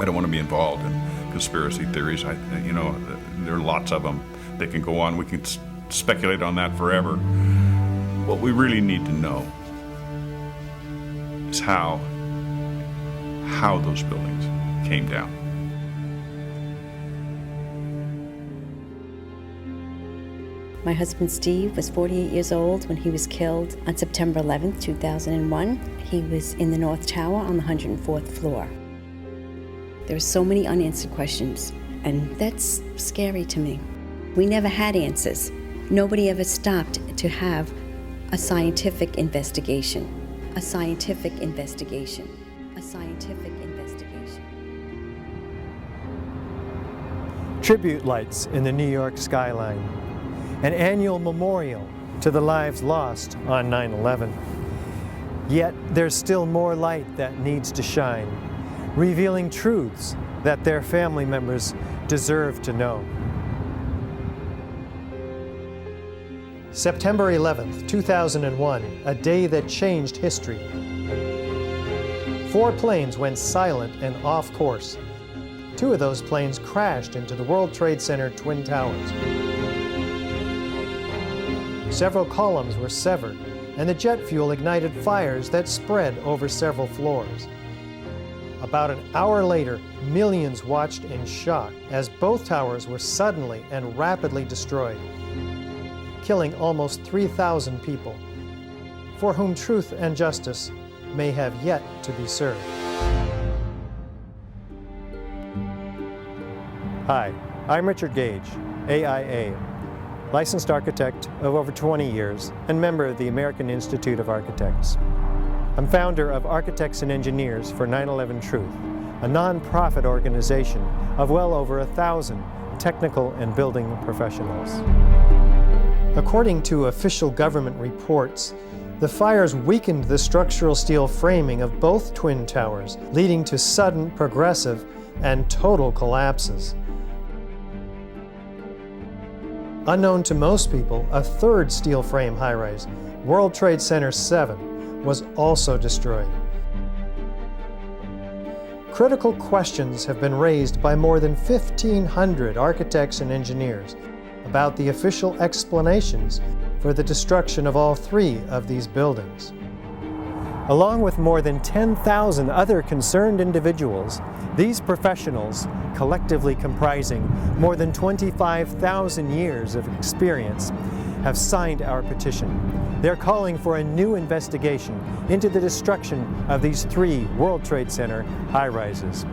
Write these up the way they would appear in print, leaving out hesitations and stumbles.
I don't want to be involved in conspiracy theories. There are lots of them. They can go on. We can speculate on that forever. What we really need to know is how those buildings came down. My husband Steve was 48 years old when he was killed on September 11th, 2001. He was in the North Tower on the 104th floor. There are so many unanswered questions, and that's scary to me. We never had answers. Nobody ever stopped to have a scientific investigation. A scientific investigation. A scientific investigation. Tribute lights in the New York skyline. An annual memorial to the lives lost on 9/11. Yet there's still more light that needs to shine, revealing truths that their family members deserve to know. September 11th, 2001, a day that changed history. 4 planes went silent and off course. 2 of those planes crashed into the World Trade Center Twin Towers. Several columns were severed, and the jet fuel ignited fires that spread over several floors. About an hour later, millions watched in shock as both towers were suddenly and rapidly destroyed, killing almost 3,000 people, for whom truth and justice may have yet to be served. Hi, I'm Richard Gage, AIA, licensed architect of over 20 years and member of the American Institute of Architects. I'm founder of Architects and Engineers for 9/11 Truth, a nonprofit organization of well over 1,000 technical and building professionals. According to official government reports, the fires weakened the structural steel framing of both twin towers, leading to sudden, progressive, and total collapses. Unknown to most people, a third steel frame high-rise, World Trade Center 7, was also destroyed. Critical questions have been raised by more than 1,500 architects and engineers about the official explanations for the destruction of all 3 of these buildings. Along with more than 10,000 other concerned individuals, these professionals, collectively comprising more than 25,000 years of experience, have signed our petition. They're calling for a new investigation into the destruction of these 3 World Trade Center high-rises.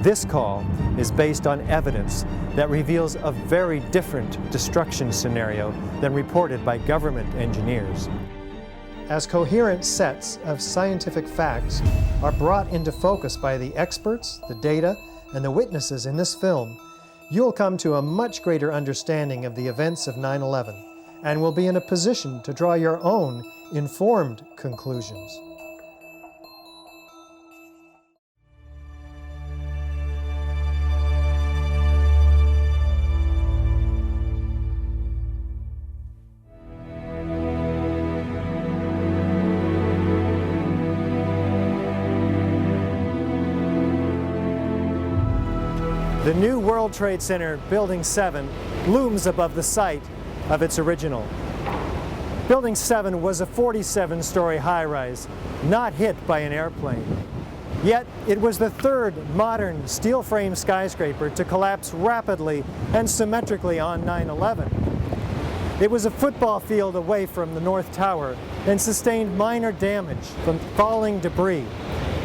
This call is based on evidence that reveals a very different destruction scenario than reported by government engineers. As coherent sets of scientific facts are brought into focus by the experts, the data, and the witnesses in this film, you'll come to a much greater understanding of the events of 9/11 and will be in a position to draw your own informed conclusions. The new World Trade Center, Building 7, looms above the site of its original. Building 7 was a 47-story high-rise, not hit by an airplane. Yet, it was the 3rd modern steel-frame skyscraper to collapse rapidly and symmetrically on 9/11. It was a football field away from the North Tower and sustained minor damage from falling debris.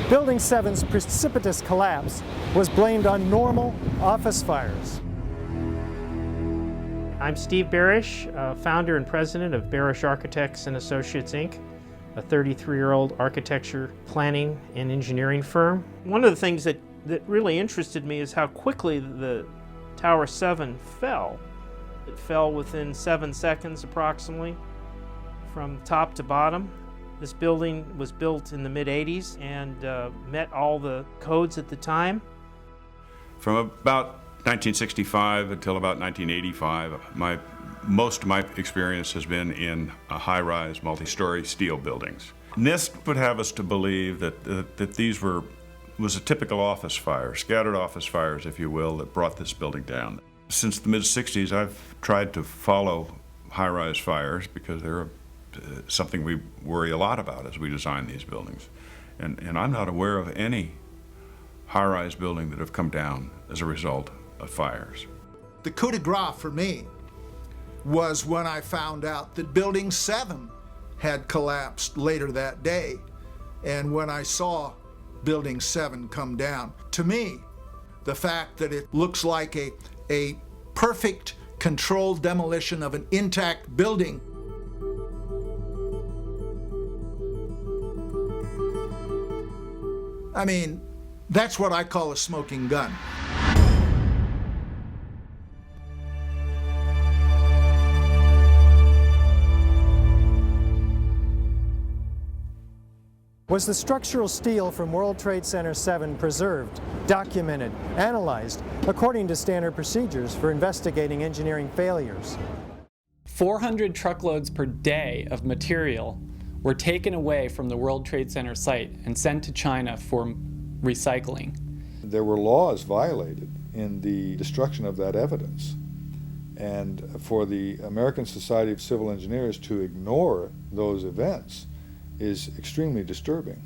Building 7's precipitous collapse was blamed on normal office fires. I'm Steve Barish, founder and president of Barish Architects and Associates, Inc., a 33-year-old architecture, planning, and engineering firm. One of the things that really interested me is how quickly the Tower 7 fell. It fell within 7 seconds approximately from top to bottom. This building was built in the mid-'80s and met all the codes at the time. From about 1965 until about 1985, most of my experience has been in high-rise, multi-story steel buildings. NIST would have us to believe that these were was a typical office fire, scattered office fires, if you will, that brought this building down. Since the mid-'60s, I've tried to follow high-rise fires because they're something we worry a lot about as we design these buildings. And I'm not aware of any high-rise building that have come down as a result of fires. The coup de grace for me was when I found out that Building 7 had collapsed later that day, and when I saw Building 7 come down. To me, the fact that it looks like a perfect controlled demolition of an intact building I mean, that's what I call a smoking gun. Was the structural steel from World Trade Center 7 preserved, documented, analyzed according to standard procedures for investigating engineering failures? 400 truckloads per day of material were taken away from the World Trade Center site and sent to China for recycling. There were laws violated in the destruction of that evidence. And for the American Society of Civil Engineers to ignore those events is extremely disturbing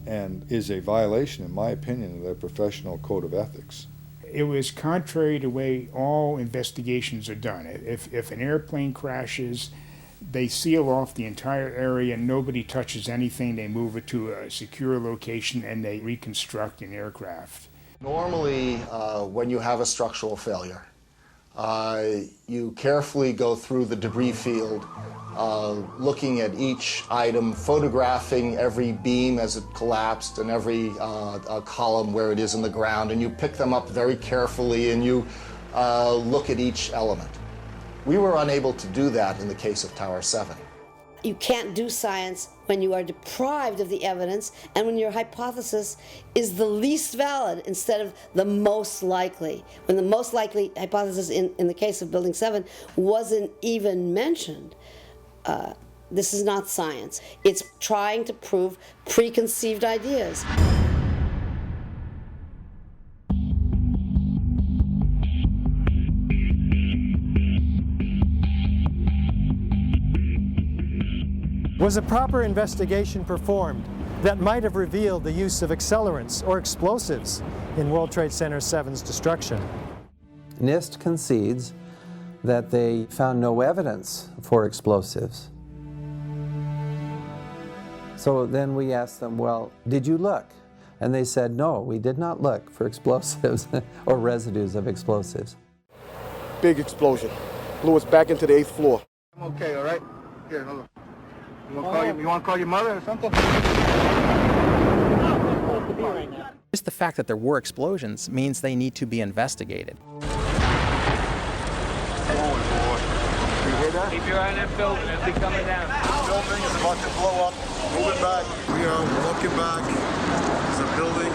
and is a violation, in my opinion, of their professional code of ethics. It was contrary to the way all investigations are done. If an airplane crashes, they seal off the entire area, nobody touches anything, they move it to a secure location, and they reconstruct an aircraft. Normally, when you have a structural failure, you carefully go through the debris field, looking at each item, photographing every beam as it collapsed and every column where it is in the ground, and you pick them up very carefully and you look at each element. We were unable to do that in the case of Tower 7. You can't do science when you are deprived of the evidence and when your hypothesis is the least valid instead of the most likely. When the most likely hypothesis in the case of Building 7 wasn't even mentioned. This is not science. It's trying to prove preconceived ideas. Was a proper investigation performed that might have revealed the use of accelerants or explosives in World Trade Center 7's destruction? NIST concedes that they found no evidence for explosives. So then we asked them, well, did you look? And they said, no, we did not look for explosives or residues of explosives. Big explosion. Blew us back into the 8th floor. I'm okay, all right? Here, hold on. You want to call your mother or something? Just the fact that there were explosions means they need to be investigated. Keep your eye on that building. It'll be coming down. The building is about to blow up. Moving back. We are walking back. There's a building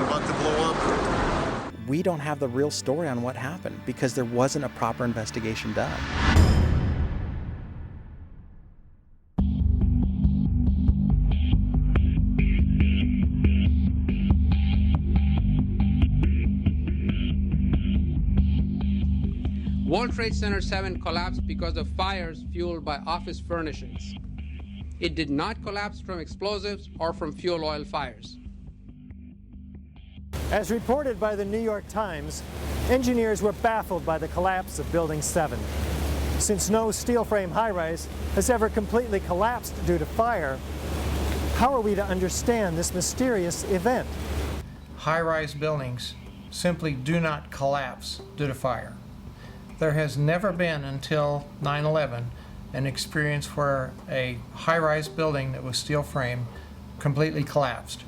about to blow up. We don't have the real story on what happened because there wasn't a proper investigation done. World Trade Center 7 collapsed because of fires fueled by office furnishings. It did not collapse from explosives or from fuel oil fires. As reported by the New York Times, engineers were baffled by the collapse of Building 7. Since no steel frame high-rise has ever completely collapsed due to fire, how are we to understand this mysterious event? High-rise buildings simply do not collapse due to fire. There has never been until 9/11 an experience where a high-rise building that was steel frame completely collapsed.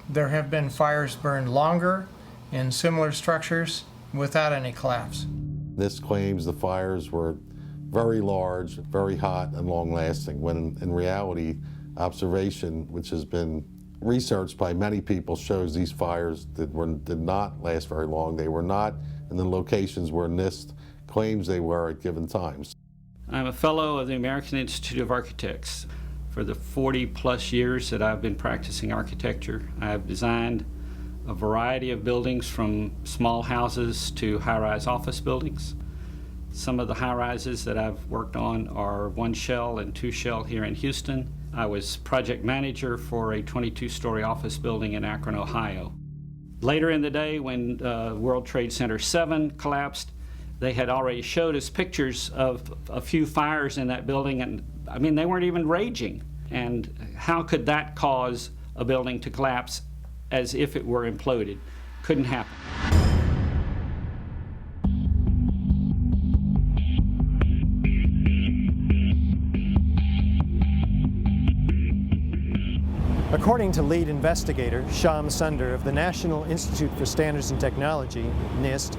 There have been fires burned longer in similar structures without any collapse. This claims the fires were very large, very hot, and long-lasting, when in reality, observation, which has been researched by many people, shows these fires did not last very long. They were not in the locations where NIST claims they were at given times. I'm a fellow of the American Institute of Architects. For the 40-plus years that I've been practicing architecture, I've designed a variety of buildings from small houses to high-rise office buildings. Some of the high-rises that I've worked on are 1 shell and 2 shell here in Houston. I was project manager for a 22-story office building in Akron, Ohio. Later in the day, when World Trade Center 7 collapsed, they had already showed us pictures of a few fires in that building, and I mean, they weren't even raging. And how could that cause a building to collapse as if it were imploded? Couldn't happen. According to lead investigator Shyam Sunder of the National Institute for Standards and Technology, NIST,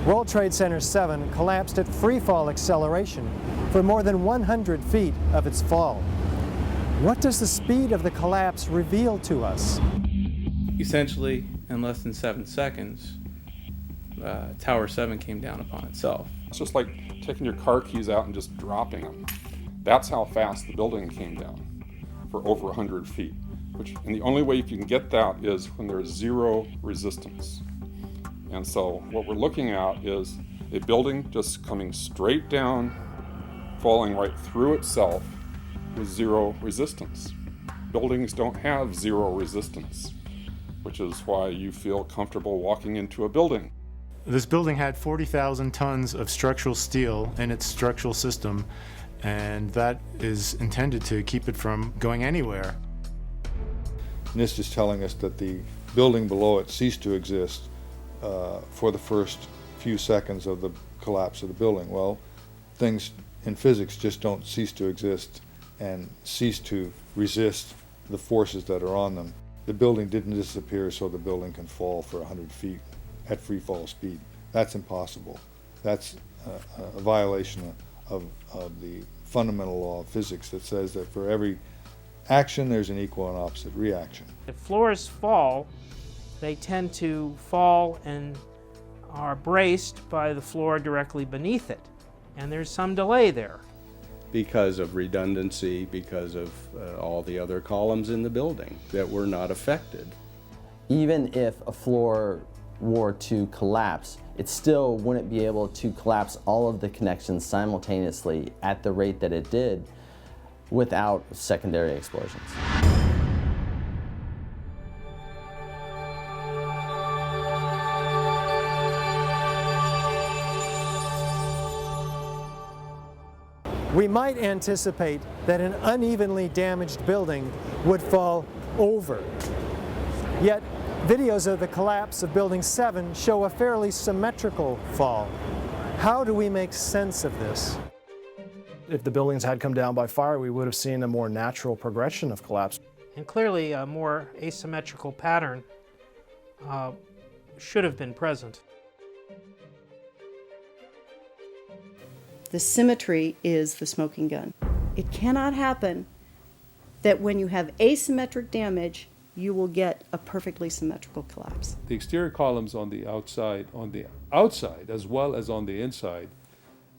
World Trade Center 7 collapsed at freefall acceleration for more than 100 feet of its fall. What does the speed of the collapse reveal to us? Essentially, in less than 7 seconds, Tower 7 came down upon itself. It's just like taking your car keys out and just dropping them. That's how fast the building came down, for over 100 feet. And the only way you can get that is when there's zero resistance. And so what we're looking at is a building just coming straight down, falling right through itself with zero resistance. Buildings don't have zero resistance, which is why you feel comfortable walking into a building. This building had 40,000 tons of structural steel in its structural system, and that is intended to keep it from going anywhere. NIST is telling us that the building below it ceased to exist for the first few seconds of the collapse of the building. Well, things in physics just don't cease to exist and cease to resist the forces that are on them. The building didn't disappear so the building can fall for 100 feet at free fall speed. That's impossible. That's a violation of the fundamental law of physics that says that for every action there's an equal and opposite reaction. If floors fall, they tend to fall and are braced by the floor directly beneath it. And there's some delay there. Because of redundancy, because of all the other columns in the building that were not affected. Even if a floor were to collapse, it still wouldn't be able to collapse all of the connections simultaneously at the rate that it did without secondary explosions. We might anticipate that an unevenly damaged building would fall over. Yet, videos of the collapse of Building 7 show a fairly symmetrical fall. How do we make sense of this? If the buildings had come down by fire, we would have seen a more natural progression of collapse. And clearly a more asymmetrical pattern should have been present. The symmetry is the smoking gun. It cannot happen that when you have asymmetric damage, you will get a perfectly symmetrical collapse. The exterior columns on the outside as well as on the inside,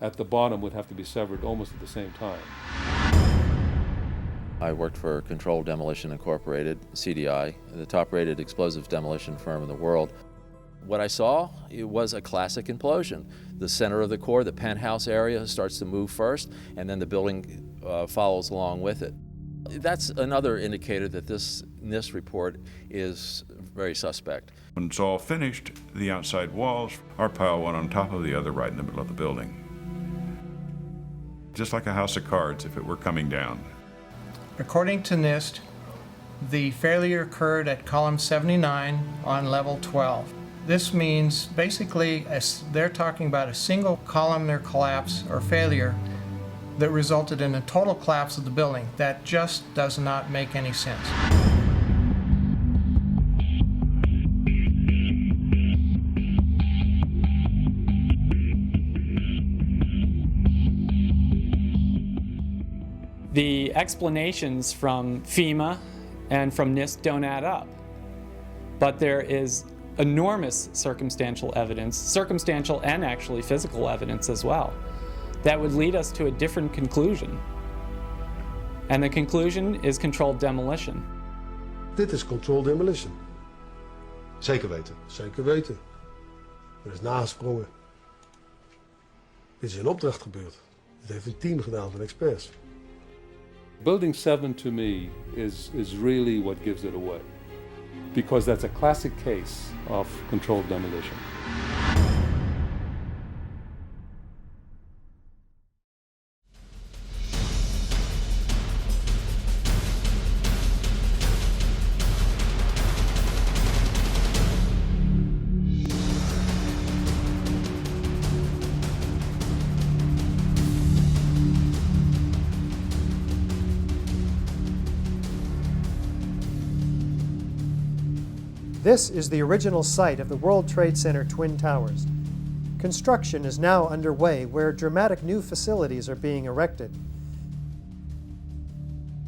at the bottom would have to be severed almost at the same time. I worked for Controlled Demolition Incorporated, CDI, the top-rated explosive demolition firm in the world. What I saw, it was a classic implosion. The center of the core, the penthouse area, starts to move first, and then the building follows along with it. That's another indicator that this NIST report is very suspect. When it's all finished, the outside walls are piled one on top of the other right in the middle of the building. Just like a house of cards if it were coming down. According to NIST, the failure occurred at column 79 on level 12. This means basically they're talking about a single columnar collapse or failure that resulted in a total collapse of the building. That just does not make any sense. The explanations from FEMA and from NIST don't add up. But there is enormous circumstantial evidence, circumstantial and actually physical evidence as well, that would lead us to a different conclusion. And the conclusion is controlled demolition. Dit is controlled demolition. Zeker weten. Zeker weten. Er is nagesprongen. Dit is in opdracht gebeurd. Dit heeft een team gedaan van experts. Building 7 to me is really what gives it away, because that's a classic case of controlled demolition. This is the original site of the World Trade Center Twin Towers. Construction is now underway where dramatic new facilities are being erected.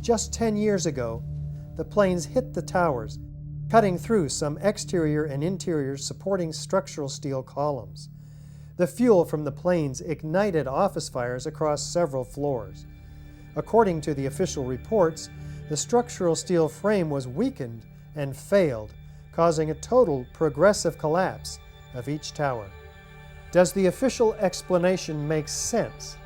Just 10 years ago, the planes hit the towers, cutting through some exterior and interior supporting structural steel columns. The fuel from the planes ignited office fires across several floors. According to the official reports, the structural steel frame was weakened and failed, causing a total progressive collapse of each tower. Does the official explanation make sense?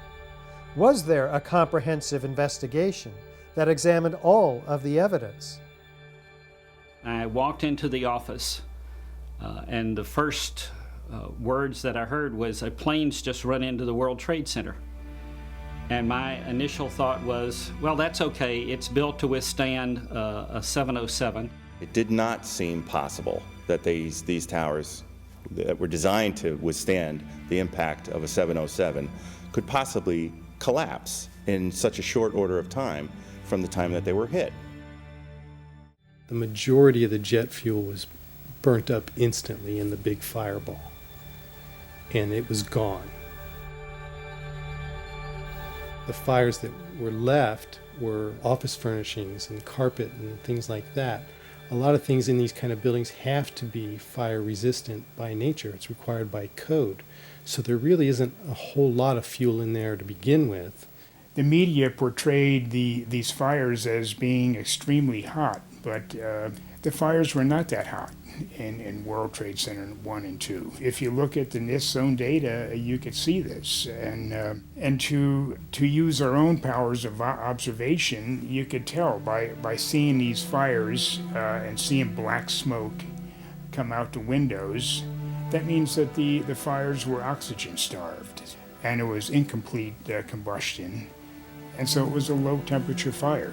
Was there a comprehensive investigation that examined all of the evidence? I walked into the office and the first words that I heard was, "A plane's just run into the World Trade Center." And my initial thought was, well, that's okay. It's built to withstand a 707. It did not seem possible that these towers that were designed to withstand the impact of a 707 could possibly collapse in such a short order of time from the time that they were hit. The majority of the jet fuel was burnt up instantly in the big fireball, and it was gone. The fires that were left were office furnishings and carpet and things like that. A lot of things in these kind of buildings have to be fire resistant by nature. It's required by code. So there really isn't a whole lot of fuel in there to begin with. The media portrayed these fires as being extremely hot, but the fires were not that hot in World Trade Center 1 and 2. If you look at the NIST zone data, you could see this. And to use our own powers of observation, you could tell by seeing these fires and seeing black smoke come out the windows. That means that the fires were oxygen starved, and it was incomplete combustion. And so it was a low temperature fire.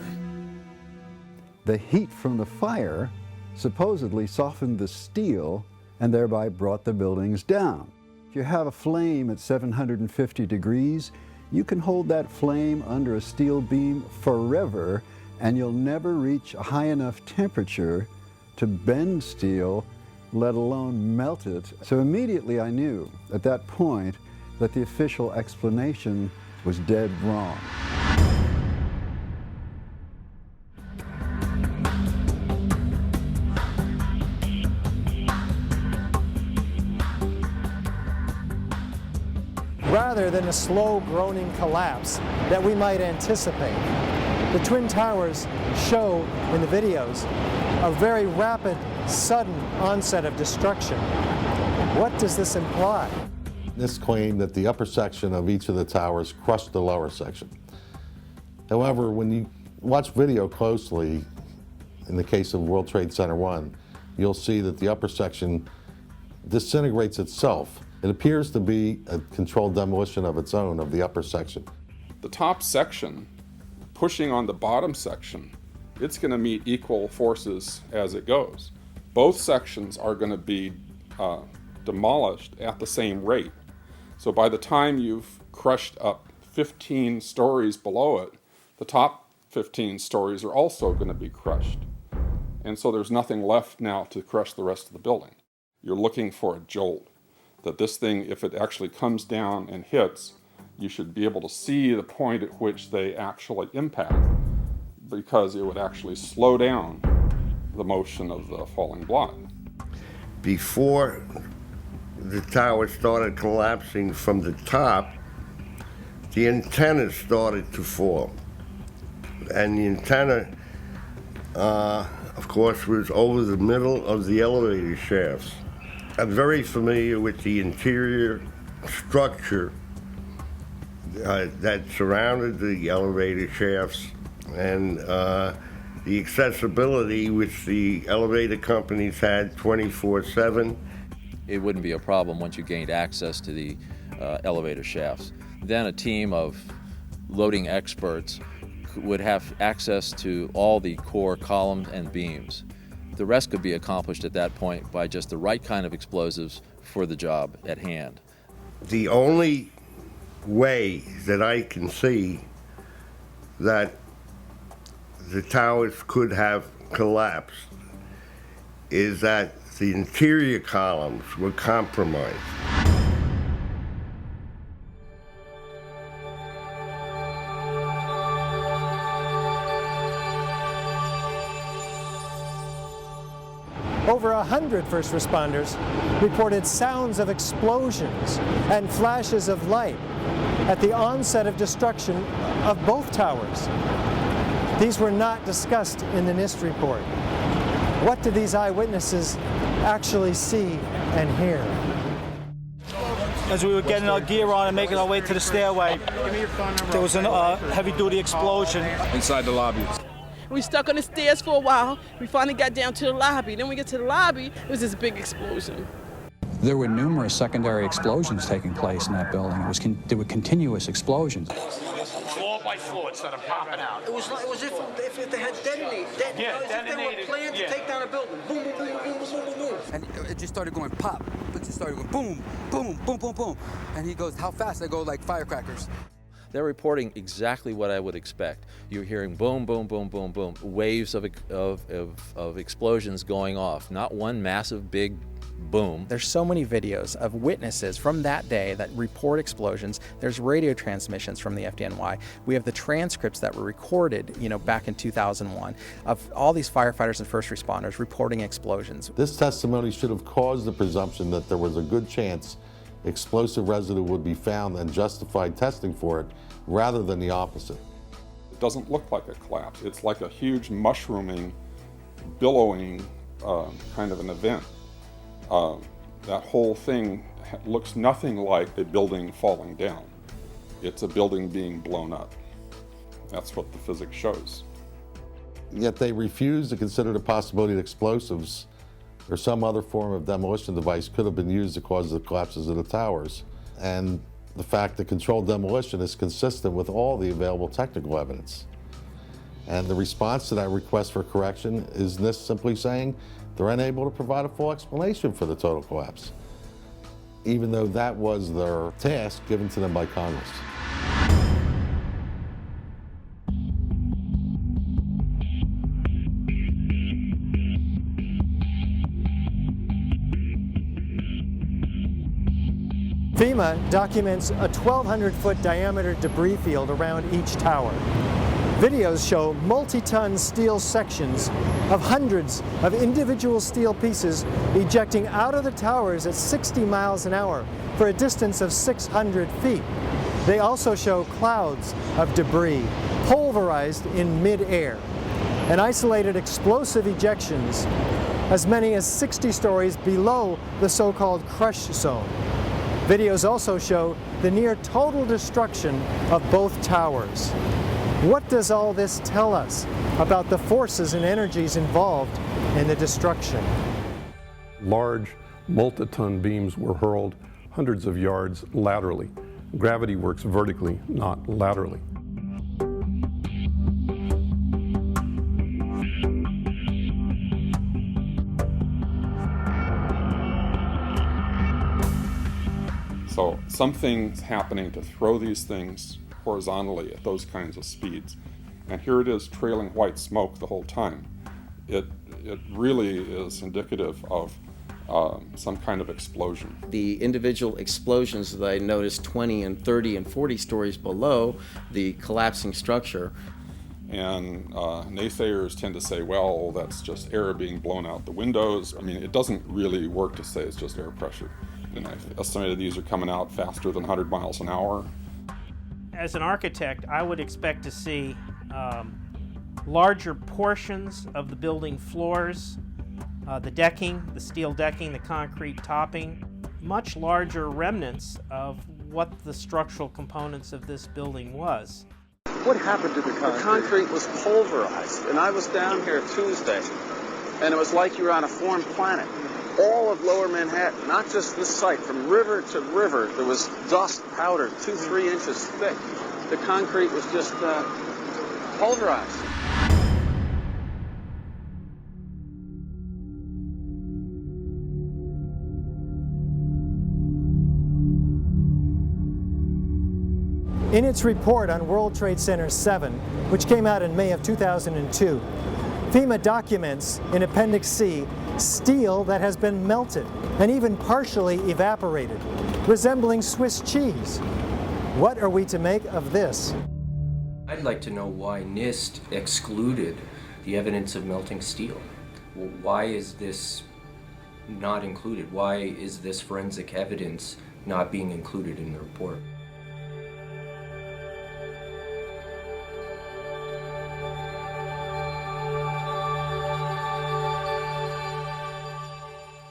The heat from the fire supposedly softened the steel and thereby brought the buildings down. If you have a flame at 750 degrees, you can hold that flame under a steel beam forever, and you'll never reach a high enough temperature to bend steel, let alone melt it. So immediately I knew at that point that the official explanation was dead wrong. Rather than a slow groaning collapse that we might anticipate, the Twin Towers show in the videos a very rapid, sudden onset of destruction. What does this imply? This claimed that the upper section of each of the towers crushed the lower section. However, when you watch video closely, in the case of World Trade Center 1, you'll see that the upper section disintegrates itself. It appears to be a controlled demolition of its own of the upper section. The top section, pushing on the bottom section, it's going to meet equal forces as it goes. Both sections are going to be demolished at the same rate. So by the time you've crushed up 15 stories below it, the top 15 stories are also going to be crushed. And so there's nothing left now to crush the rest of the building. You're looking for a jolt. That this thing, if it actually comes down and hits, you should be able to see the point at which they actually impact, because it would actually slow down the motion of the falling block. Before the tower started collapsing from the top, the antennas started to fall. and the antenna, of course, was over the middle of the elevator shafts. I'm very familiar with the interior structure that surrounded the elevator shafts and the accessibility which the elevator companies had 24/7. It wouldn't be a problem once you gained access to the elevator shafts. Then a team of loading experts would have access to all the core columns and beams. The rest could be accomplished at that point by just the right kind of explosives for the job at hand. The only way that I can see that the towers could have collapsed is that the interior columns were compromised. Over 100 first responders reported sounds of explosions and flashes of light at the onset of destruction of both towers. These were not discussed in the NIST report. What did these eyewitnesses actually see and hear? As we were getting our gear on and making our way to the stairway, there was a heavy-duty explosion inside the lobby. We stuck on the stairs for a while. We finally got down to the lobby. Then we get to the lobby, it was this big explosion. There were numerous secondary explosions taking place in that building. There were continuous explosions. Floor by floor, it started popping out. It was if they had detonated. If they were planned to take down a building. Boom, boom, boom, boom, boom, boom, boom. And it just started going pop. It just started going boom, boom, boom, boom, boom. And he goes, how fast? I go like firecrackers. They're reporting exactly what I would expect. You're hearing boom, boom, boom, boom, boom, waves of explosions going off. Not one massive big boom. There's so many videos of witnesses from that day that report explosions. There's radio transmissions from the FDNY. We have the transcripts that were recorded, back in 2001 of all these firefighters and first responders reporting explosions. This testimony should have caused the presumption that there was a good chance explosive residue would be found and justified testing for it, rather than the opposite. It doesn't look like a collapse. It's like a huge mushrooming, billowing kind of an event. That whole thing looks nothing like a building falling down. It's a building being blown up. That's what the physics shows. Yet they refuse to consider the possibility that explosives or some other form of demolition device could have been used to cause the collapses of the towers. And the fact that controlled demolition is consistent with all the available technical evidence. And the response to that request for correction is NIST simply saying they're unable to provide a full explanation for the total collapse, even though that was their task given to them by Congress. FEMA documents a 1,200-foot diameter debris field around each tower. Videos show multi-ton steel sections of hundreds of individual steel pieces ejecting out of the towers at 60 miles an hour for a distance of 600 feet. They also show clouds of debris pulverized in mid-air and isolated explosive ejections as many as 60 stories below the so-called crush zone. Videos also show the near total destruction of both towers. What does all this tell us about the forces and energies involved in the destruction? Large, multi-ton beams were hurled hundreds of yards laterally. Gravity works vertically, not laterally. So something's happening to throw these things horizontally at those kinds of speeds. And here it is trailing white smoke the whole time. It really is indicative of some kind of explosion. The individual explosions that I noticed 20 and 30 and 40 stories below the collapsing structure. And naysayers tend to say, well, that's just air being blown out the windows. I mean, it doesn't really work to say it's just air pressure. And I've estimated these are coming out faster than 100 miles an hour. As an architect, I would expect to see larger portions of the building floors, the decking, the steel decking, the concrete topping, much larger remnants of what the structural components of this building was. What happened to the concrete? The concrete was pulverized, and I was down here Tuesday, and it was like you were on a foreign planet. All of Lower Manhattan, not just this site, from river to river, there was dust, powder, 2-3 inches thick. The concrete was just pulverized. In its report on World Trade Center 7, which came out in May of 2002, FEMA documents in Appendix C steel that has been melted and even partially evaporated, resembling Swiss cheese. What are we to make of this? I'd like to know why NIST excluded the evidence of melting steel. Why is this not included? Why is this forensic evidence not being included in the report?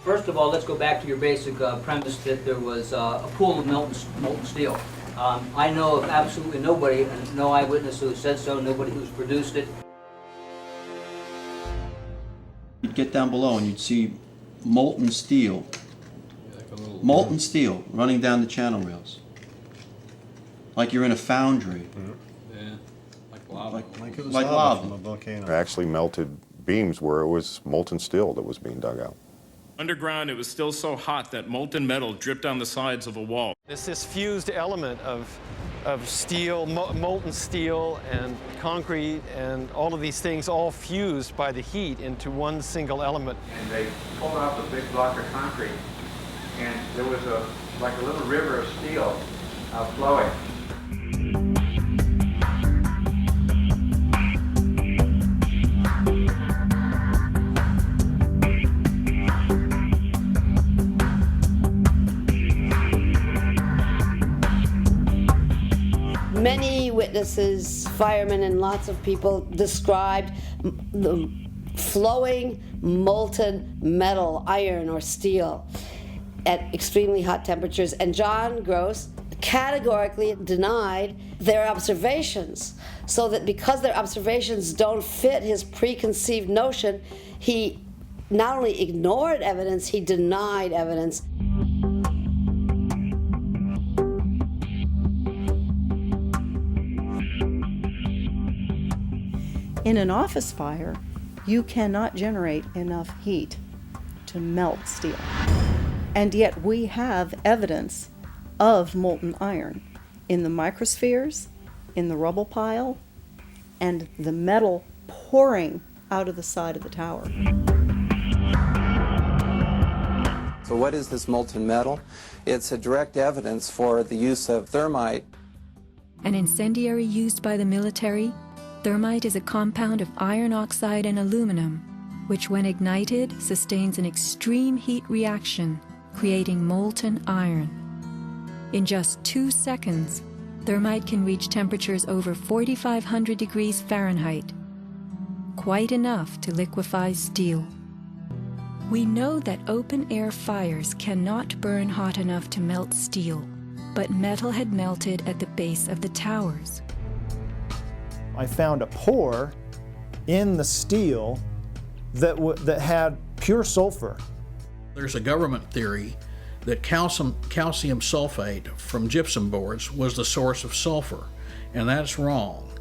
First of all, let's go back to your basic premise that there was a pool of molten steel. I know of absolutely nobody, and no eyewitness who said so, nobody who's produced it. You'd get down below and you'd see molten steel running down the channel rails. Like you're in a foundry. Yeah, like lava. Like it was lava from a volcano. Actually melted beams where it was molten steel that was being dug out. Underground, it was still so hot that molten metal dripped down the sides of a wall. It's this fused element of steel, molten steel and concrete and all of these things all fused by the heat into one single element. And they pulled off a big block of concrete, and there was like a little river of steel flowing. Many witnesses, firemen, and lots of people described the flowing molten metal, iron or steel, at extremely hot temperatures. And John Gross categorically denied their observations, so that because their observations don't fit his preconceived notion, he not only ignored evidence, he denied evidence. In an office fire, you cannot generate enough heat to melt steel. And yet we have evidence of molten iron in the microspheres, in the rubble pile, and the metal pouring out of the side of the tower. So what is this molten metal? It's a direct evidence for the use of thermite. An incendiary used by the military, thermite is a compound of iron oxide and aluminum, which when ignited sustains an extreme heat reaction, creating molten iron. In just 2 seconds, thermite can reach temperatures over 4,500 degrees Fahrenheit, quite enough to liquefy steel. We know that open-air fires cannot burn hot enough to melt steel, but metal had melted at the base of the towers. I found a pore in the steel that had pure sulfur. There's a government theory that calcium sulfate from gypsum boards was the source of sulfur, and that's wrong.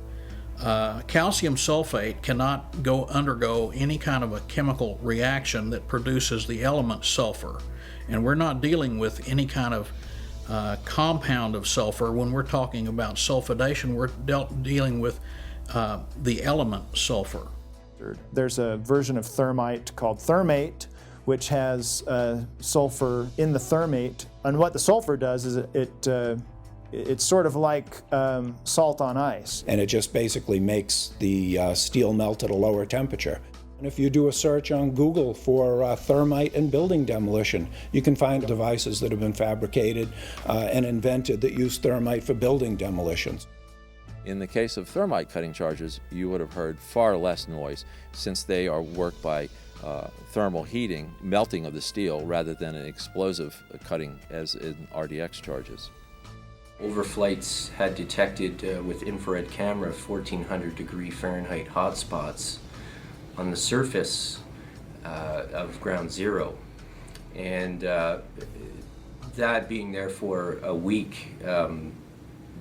Calcium sulfate cannot undergo any kind of a chemical reaction that produces the element sulfur, and we're not dealing with any kind of compound of sulfur. When we're talking about sulfidation, we're dealing with the element sulfur. There's a version of thermite called thermate, which has sulfur in the thermate. And what the sulfur does is it's sort of like salt on ice. And it just basically makes the steel melt at a lower temperature. And if you do a search on Google for thermite and building demolition, you can find devices that have been fabricated and invented that use thermite for building demolitions. In the case of thermite cutting charges, you would have heard far less noise since they are worked by thermal heating, melting of the steel, rather than an explosive cutting as in RDX charges. Overflights had detected with infrared camera 1400 degree Fahrenheit hotspots on the surface of ground zero. And that being there for a week,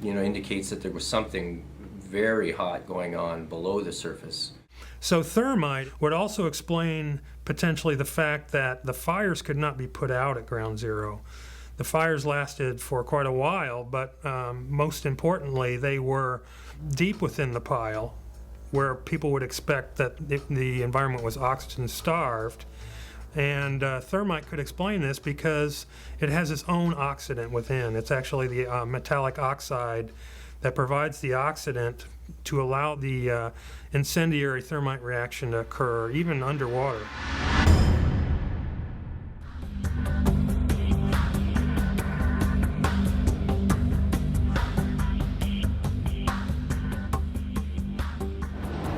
indicates that there was something very hot going on below the surface. So thermite would also explain potentially the fact that the fires could not be put out at ground zero. The fires lasted for quite a while, but most importantly, they were deep within the pile, where people would expect that the environment was oxygen starved. And thermite could explain this because it has its own oxidant within. It's actually the metallic oxide that provides the oxidant to allow the incendiary thermite reaction to occur, even underwater.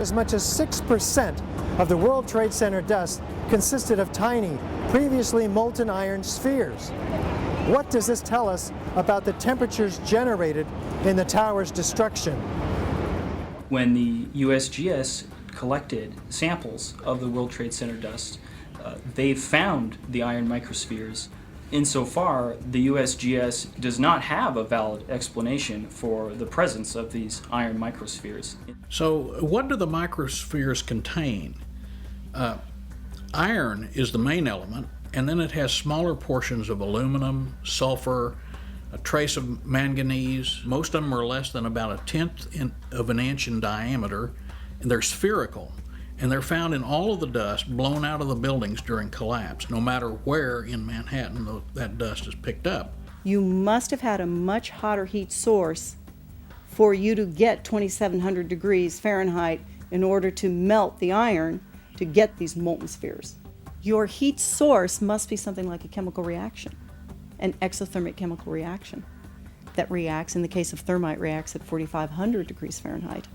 As much as 6% of the World Trade Center dust consisted of tiny, previously molten iron spheres. What does this tell us about the temperatures generated in the tower's destruction? When the USGS collected samples of the World Trade Center dust, they found the iron microspheres. Insofar, the USGS does not have a valid explanation for the presence of these iron microspheres. So what do the microspheres contain? Iron is the main element, and then it has smaller portions of aluminum, sulfur, a trace of manganese. Most of them are less than about 1/10 of an inch in diameter, and they're spherical. And they're found in all of the dust blown out of the buildings during collapse, no matter where in Manhattan that dust is picked up. You must have had a much hotter heat source for you to get 2,700 degrees Fahrenheit in order to melt the iron to get these molten spheres. Your heat source must be something like a chemical reaction, an exothermic chemical reaction that reacts, in the case of thermite, reacts at 4,500 degrees Fahrenheit.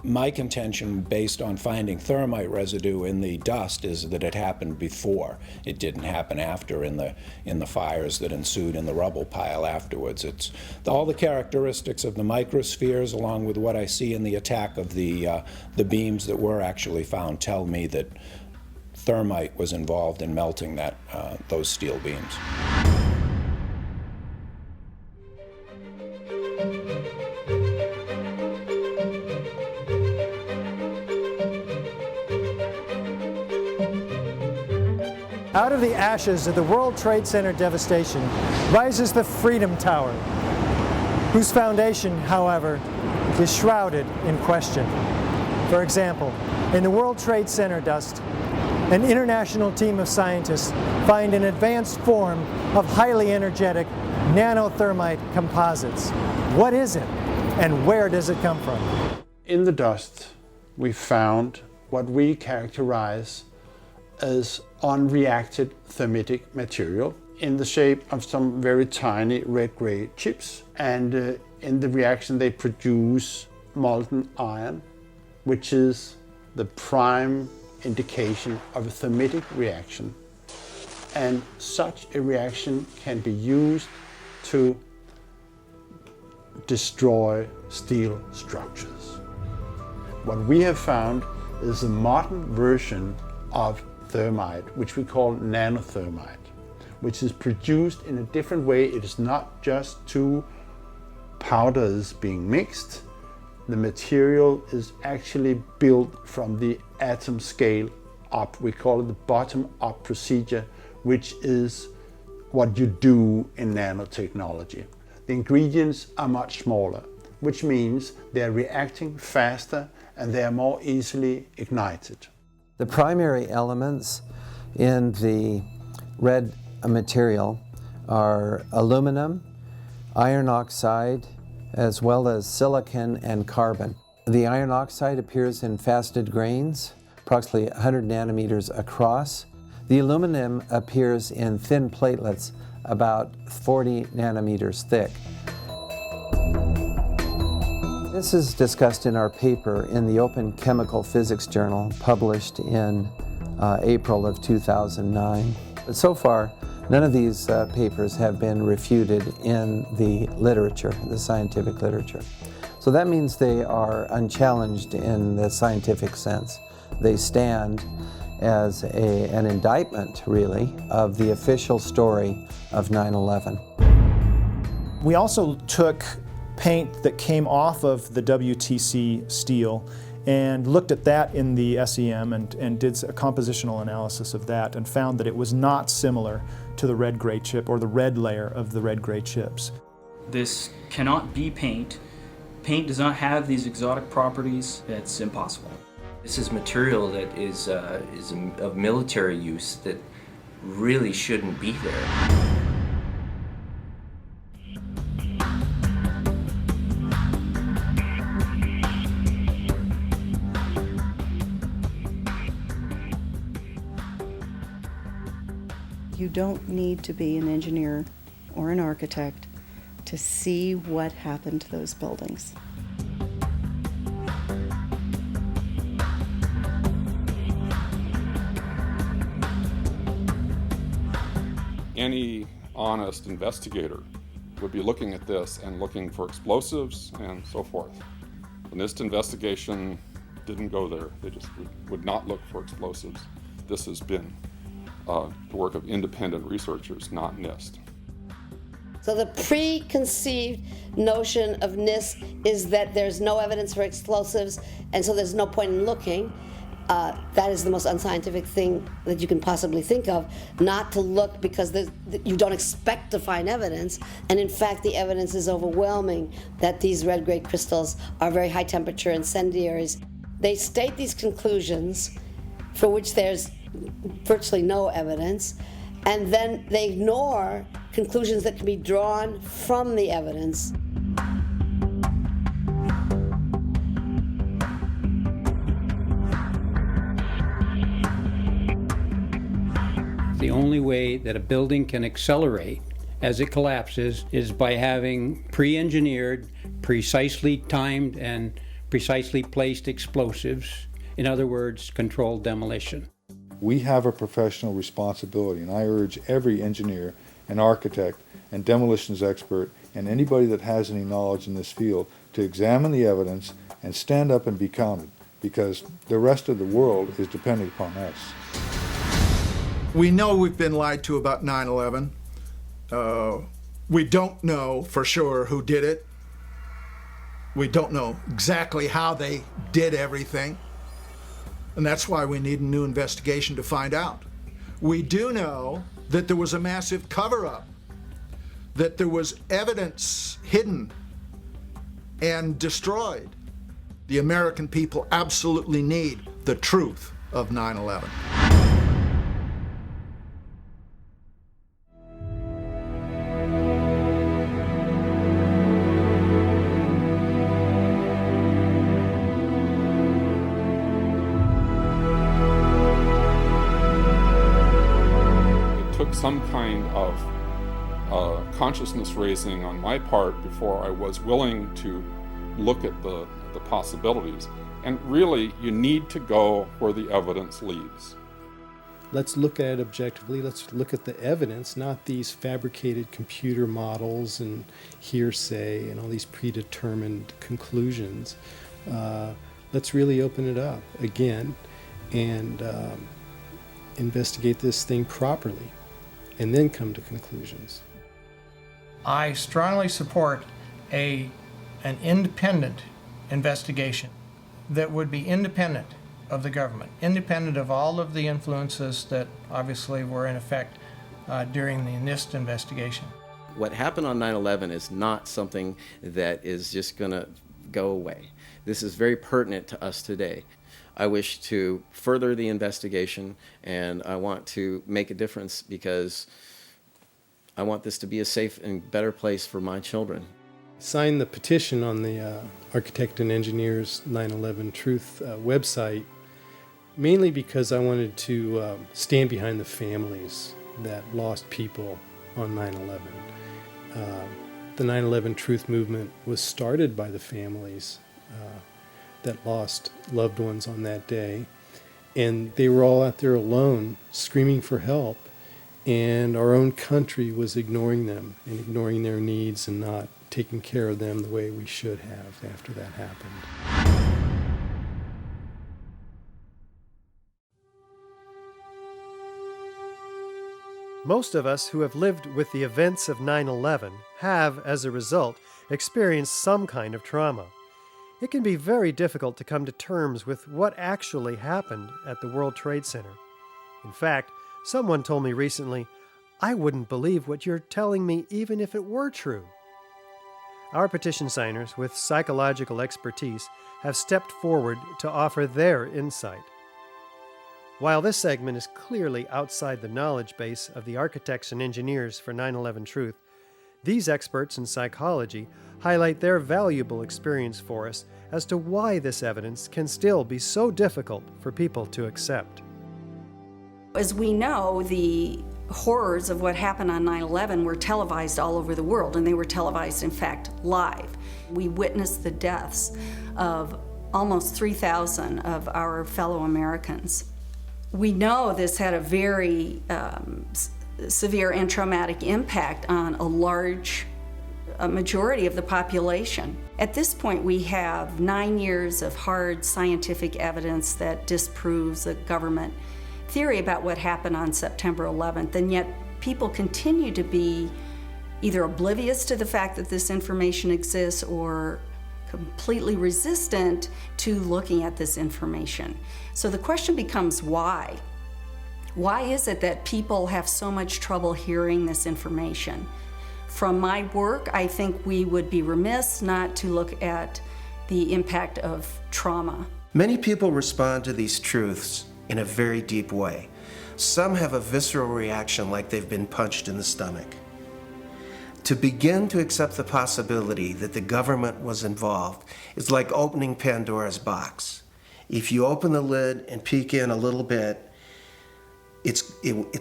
My contention, based on finding thermite residue in the dust, is that it happened before. It didn't happen after in the fires that ensued in the rubble pile afterwards. It's all the characteristics of the microspheres, along with what I see in the attack of the beams that were actually found, tell me that thermite was involved in melting those steel beams. Out of the ashes of the World Trade Center devastation rises the Freedom Tower, whose foundation, however, is shrouded in question. For example, in the World Trade Center dust, an international team of scientists find an advanced form of highly energetic nanothermite composites. What is it, and where does it come from? In the dust, we found what we characterize as unreacted thermitic material in the shape of some very tiny red-gray chips. And in the reaction they produce molten iron, which is the prime indication of a thermitic reaction. And such a reaction can be used to destroy steel structures. What we have found is a modern version of thermite, which we call nanothermite, which is produced in a different way. It is not just two powders being mixed. The material is actually built from the atom scale up. We call it the bottom-up procedure, which is what you do in nanotechnology. The ingredients are much smaller, which means they're reacting faster and they are more easily ignited. The primary elements in the red material are aluminum, iron oxide, as well as silicon and carbon. The iron oxide appears in faceted grains, approximately 100 nanometers across. The aluminum appears in thin platelets, about 40 nanometers thick. This is discussed in our paper in the Open Chemical Physics Journal, published in April of 2009. But so far, none of these papers have been refuted in the literature, the scientific literature. So that means they are unchallenged in the scientific sense. They stand as an indictment, really, of the official story of 9/11. We also took paint that came off of the WTC steel and looked at that in the SEM and did a compositional analysis of that and found that it was not similar to the red-gray chip or the red layer of the red-gray chips. This cannot be paint. Paint does not have these exotic properties. It's impossible. This is material that is of military use that really shouldn't be there. You don't need to be an engineer or an architect to see what happened to those buildings. Any honest investigator would be looking at this and looking for explosives and so forth. The NIST investigation didn't go there. They just would not look for explosives. This has been the work of independent researchers, not NIST. So the preconceived notion of NIST is that there's no evidence for explosives, and so there's no point in looking. That is the most unscientific thing that you can possibly think of, not to look because you don't expect to find evidence, and in fact the evidence is overwhelming that these red-gray crystals are very high-temperature incendiaries. They state these conclusions for which there's virtually no evidence, and then they ignore conclusions that can be drawn from the evidence. The only way that a building can accelerate as it collapses is by having pre-engineered, precisely timed, and precisely placed explosives. In other words, controlled demolition. We have a professional responsibility, and I urge every engineer and architect and demolitions expert and anybody that has any knowledge in this field to examine the evidence and stand up and be counted, because the rest of the world is depending upon us. We know we've been lied to about 9/11. We don't know for sure who did it. We don't know exactly how they did everything. And that's why we need a new investigation to find out. We do know that there was a massive cover-up, that there was evidence hidden and destroyed. The American people absolutely need the truth of 9/11. Some kind of consciousness raising on my part before I was willing to look at the possibilities. And really, you need to go where the evidence leads. Let's look at it objectively. Let's look at the evidence, not these fabricated computer models and hearsay and all these predetermined conclusions. Let's really open it up again and investigate this thing properly, and then come to conclusions. I strongly support an independent investigation that would be independent of the government, independent of all of the influences that obviously were in effect during the NIST investigation. What happened on 9/11 is not something that is just going to go away. This is very pertinent to us today. I wish to further the investigation, and I want to make a difference because I want this to be a safe and better place for my children. Signed the petition on the Architect and Engineers 9/11 Truth website, mainly because I wanted to stand behind the families that lost people on 9/11. The 9/11 Truth movement was started by the families that lost loved ones on that day. And they were all out there alone, screaming for help. And our own country was ignoring them and ignoring their needs and not taking care of them the way we should have after that happened. Most of us who have lived with the events of 9/11 have, as a result, experienced some kind of trauma. It can be very difficult to come to terms with what actually happened at the World Trade Center. In fact, someone told me recently, "I wouldn't believe what you're telling me even if it were true." Our petition signers with psychological expertise have stepped forward to offer their insight. While this segment is clearly outside the knowledge base of the architects and engineers for 9/11 Truth, these experts in psychology highlight their valuable experience for us as to why this evidence can still be so difficult for people to accept. As we know, the horrors of what happened on 9/11 were televised all over the world, and they were televised, in fact, live. We witnessed the deaths of almost 3,000 of our fellow Americans. We know this had a very severe and traumatic impact on a large majority of the population. At this point, we have 9 years of hard scientific evidence that disproves the government theory about what happened on September 11th, and yet people continue to be either oblivious to the fact that this information exists or completely resistant to looking at this information. So the question becomes why? Why is it that people have so much trouble hearing this information? From my work, I think we would be remiss not to look at the impact of trauma. Many people respond to these truths in a very deep way. Some have a visceral reaction like they've been punched in the stomach. To begin to accept the possibility that the government was involved is like opening Pandora's box. If you open the lid and peek in a little bit, it's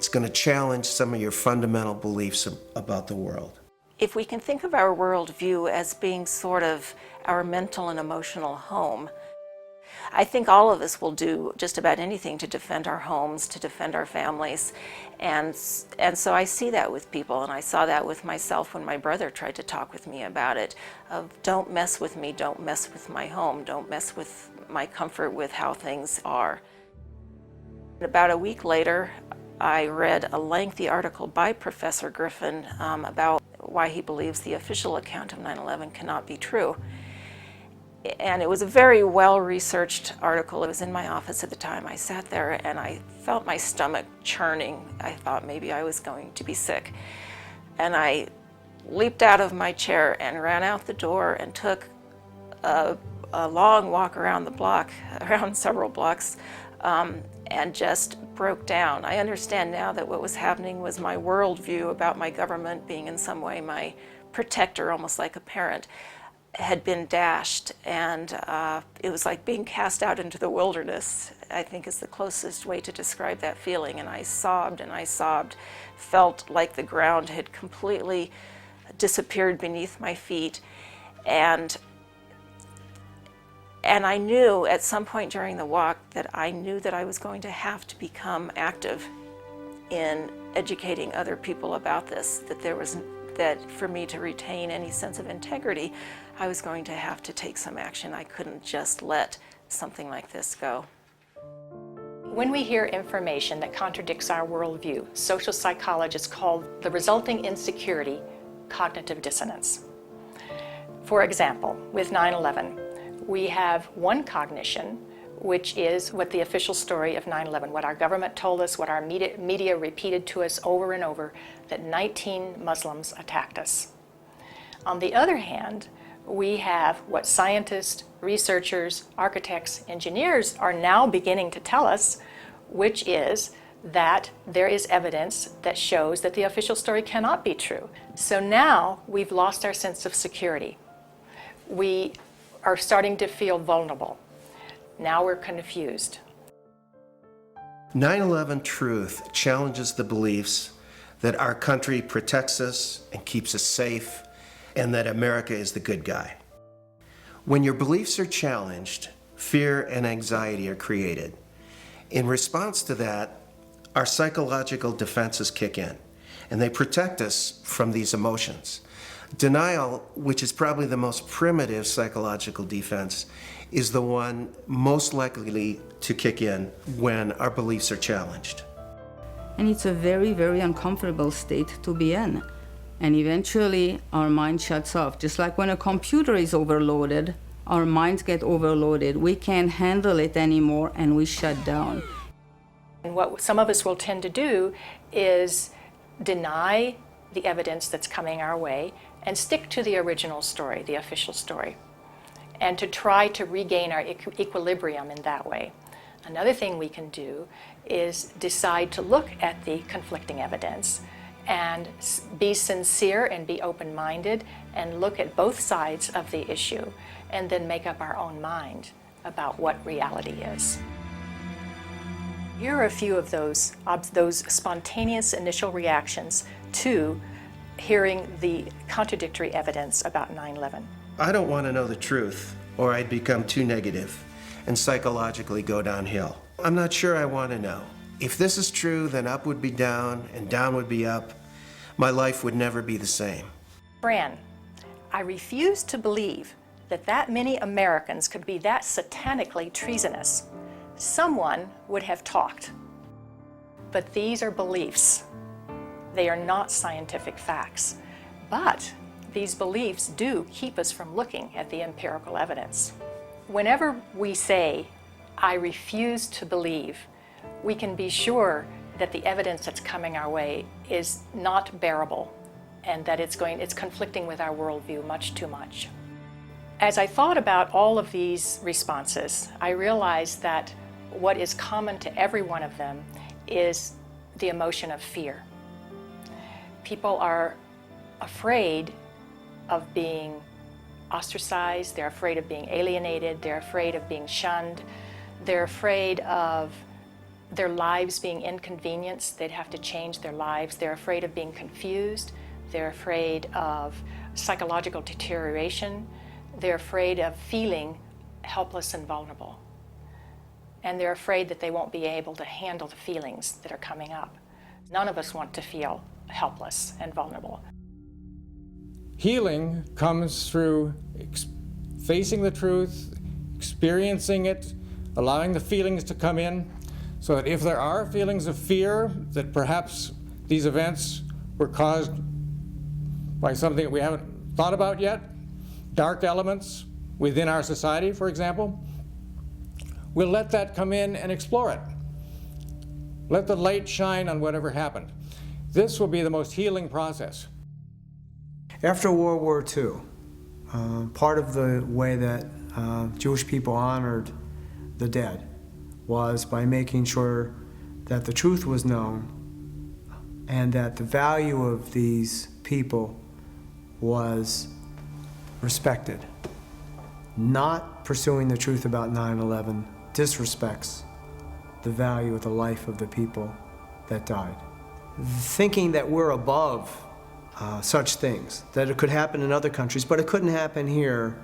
going to challenge some of your fundamental beliefs about the world. If we can think of our worldview as being sort of our mental and emotional home, I think all of us will do just about anything to defend our homes, to defend our families. And so I see that with people, and I saw that with myself when my brother tried to talk with me about it, of don't mess with me, don't mess with my home, don't mess with my comfort with how things are. About a week later, I read a lengthy article by Professor Griffin about why he believes the official account of 9/11 cannot be true. And it was a very well-researched article. It was in my office at the time. I sat there and I felt my stomach churning. I thought maybe I was going to be sick. And I leaped out of my chair and ran out the door and took a long walk around the block, around several blocks, and just broke down. I understand now that what was happening was my worldview about my government being in some way my protector, almost like a parent, had been dashed, and it was like being cast out into the wilderness, I think is the closest way to describe that feeling. And I sobbed, felt like the ground had completely disappeared beneath my feet. And I knew at some point during the walk that I knew that I was going to have to become active in educating other people about this, that for me to retain any sense of integrity, I was going to have to take some action. I couldn't just let something like this go. When we hear information that contradicts our worldview, social psychologists call the resulting insecurity cognitive dissonance. For example, with 9/11, we have one cognition, which is what the official story of 9/11, what our government told us, what our media repeated to us over and over, that 19 Muslims attacked us. On the other hand, we have what scientists, researchers, architects, engineers are now beginning to tell us, which is that there is evidence that shows that the official story cannot be true. So now we've lost our sense of security. We are starting to feel vulnerable. Now we're confused. 9/11 Truth challenges the beliefs that our country protects us and keeps us safe, and that America is the good guy. When your beliefs are challenged, fear and anxiety are created. In response to that, our psychological defenses kick in, and they protect us from these emotions. Denial, which is probably the most primitive psychological defense, is the one most likely to kick in when our beliefs are challenged. And it's a very, very uncomfortable state to be in. And eventually our mind shuts off. Just like when a computer is overloaded, our minds get overloaded. We can't handle it anymore and we shut down. And what some of us will tend to do is deny the evidence that's coming our way and stick to the original story, the official story, and to try to regain our equilibrium in that way. Another thing we can do is decide to look at the conflicting evidence and be sincere and be open-minded and look at both sides of the issue and then make up our own mind about what reality is. Here are a few of those spontaneous initial reactions to hearing the contradictory evidence about 9/11. I don't want to know the truth, or I'd become too negative and psychologically go downhill. I'm not sure I want to know. If this is true, then up would be down and down would be up. My life would never be the same. Fran, I refuse to believe that many Americans could be that satanically treasonous. Someone would have talked. But these are beliefs. They are not scientific facts. But these beliefs do keep us from looking at the empirical evidence. Whenever we say, I refuse to believe, we can be sure that the evidence that's coming our way is not bearable and that it's conflicting with our worldview much too much. As I thought about all of these responses, I realized that what is common to every one of them is the emotion of fear. People are afraid of being ostracized, they're afraid of being alienated, they're afraid of being shunned, they're afraid of their lives being inconvenienced, they'd have to change their lives, they're afraid of being confused, they're afraid of psychological deterioration, they're afraid of feeling helpless and vulnerable. And they're afraid that they won't be able to handle the feelings that are coming up. None of us want to feel helpless and vulnerable. Healing comes through facing the truth, experiencing it, allowing the feelings to come in, so that if there are feelings of fear that perhaps these events were caused by something that we haven't thought about yet, dark elements within our society, for example, we'll let that come in and explore it. Let the light shine on whatever happened. This will be the most healing process. After World War II, part of the way that Jewish people honored the dead was by making sure that the truth was known and that the value of these people was respected. Not pursuing the truth about 9/11 disrespects the value of the life of the people that died. Thinking that we're above such things, that it could happen in other countries, but it couldn't happen here,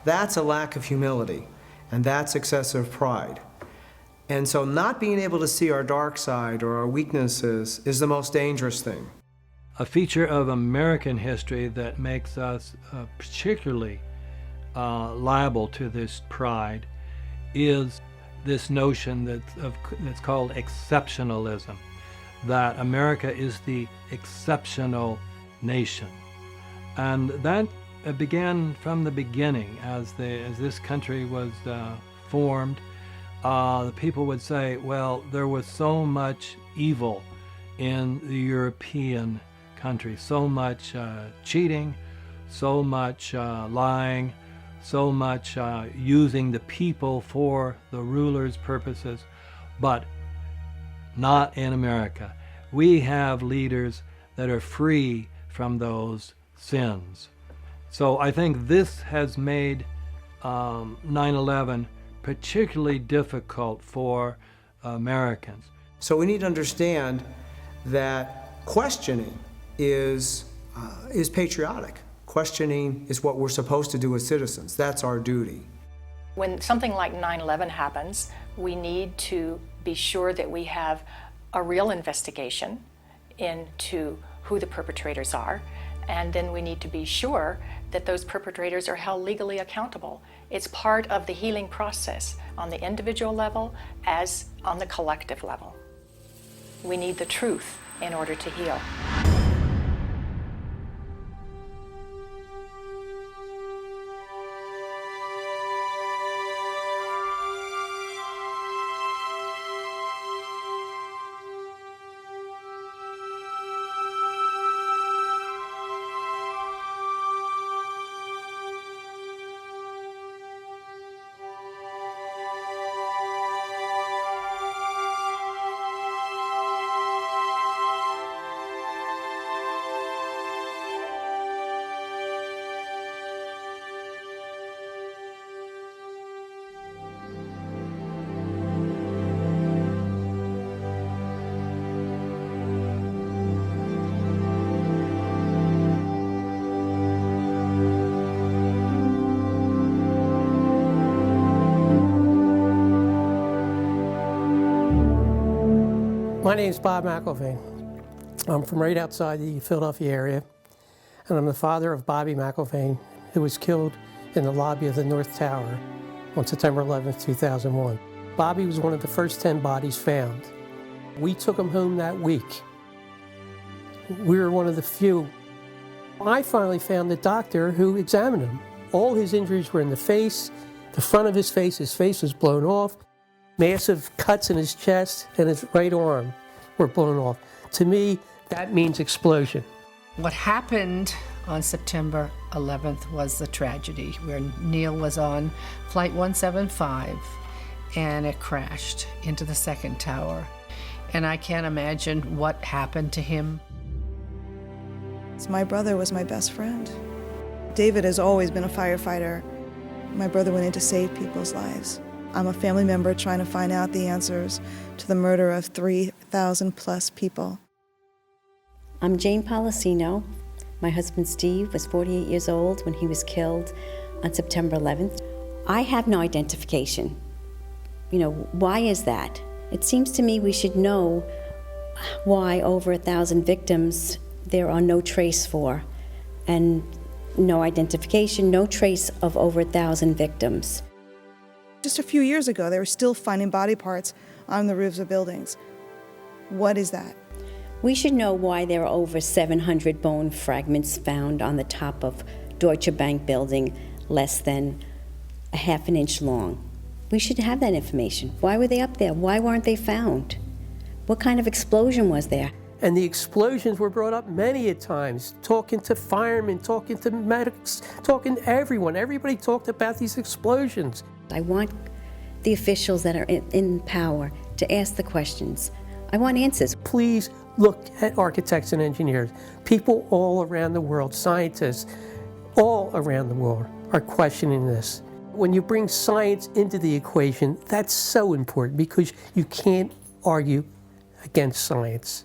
that's a lack of humility, and that's excessive pride. And so not being able to see our dark side or our weaknesses is the most dangerous thing. A feature of American history that makes us particularly liable to this pride is this notion that's called exceptionalism, that America is the exceptional nation. And that began from the beginning. As this country was formed, the people would say, well, there was so much evil in the European countries, so much cheating, so much lying, so much using the people for the ruler's purposes, but not in America. We have leaders that are free from those sins. So I think this has made 9/11 particularly difficult for Americans. So we need to understand that questioning is patriotic. Questioning is what we're supposed to do as citizens. That's our duty. When something like 9/11 happens, we need to be sure that we have a real investigation into who the perpetrators are, and then we need to be sure that those perpetrators are held legally accountable. It's part of the healing process on the individual level as on the collective level. We need the truth in order to heal. My name is Bob Mcelveen. I'm from right outside the Philadelphia area, and I'm the father of Bobby Mcelveen, who was killed in the lobby of the North Tower on September 11th, 2001. Bobby was one of the first 10 bodies found. We took him home that week. We were one of the few. I finally found the doctor who examined him. All his injuries were in the face, the front of his face was blown off, massive cuts in his chest and his right arm were blown off. To me, that means explosion. What happened on September 11th was the tragedy where Neil was on Flight 175 and it crashed into the second tower. And I can't imagine what happened to him. My brother was my best friend. David has always been a firefighter. My brother went in to save people's lives. I'm a family member trying to find out the answers to the murder of 3,000 plus people. I'm Jane Policino. My husband Steve was 48 years old when he was killed on September 11th. I have no identification. Why is that? It seems to me we should know why over 1,000 victims there are no trace for, and no identification, no trace of over 1,000 victims. Just a few years ago, they were still finding body parts on the roofs of buildings. What is that? We should know why there are over 700 bone fragments found on the top of Deutsche Bank building less than a half an inch long. We should have that information. Why were they up there? Why weren't they found? What kind of explosion was there? And the explosions were brought up many a times, talking to firemen, talking to medics, talking to everyone. Everybody talked about these explosions. I want the officials that are in power to ask the questions. I want answers. Please look at architects and engineers. People all around the world, scientists, all around the world are questioning this. When you bring science into the equation, that's so important because you can't argue against science.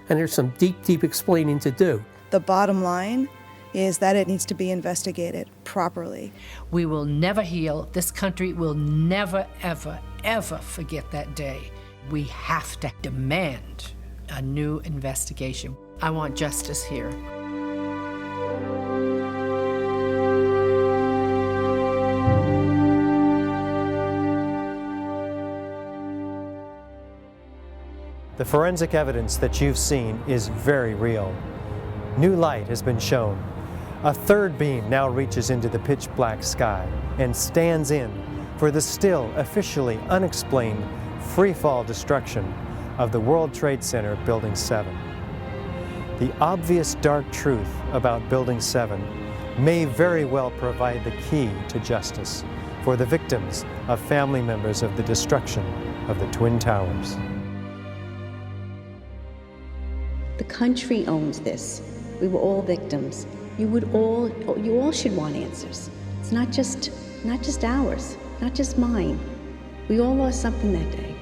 And there's some deep, deep explaining to do. The bottom line is that it needs to be investigated properly. We will never heal. This country will never, ever, ever forget that day. We have to demand a new investigation. I want justice here. The forensic evidence that you've seen is very real. New light has been shown. A third beam now reaches into the pitch black sky and stands in for the still officially unexplained free-fall destruction of the World Trade Center Building 7. The obvious dark truth about Building 7 may very well provide the key to justice for the victims of family members of the destruction of the Twin Towers. The country owns this. We were all victims. You all should want answers. It's not just ours, not just mine. We all lost something that day.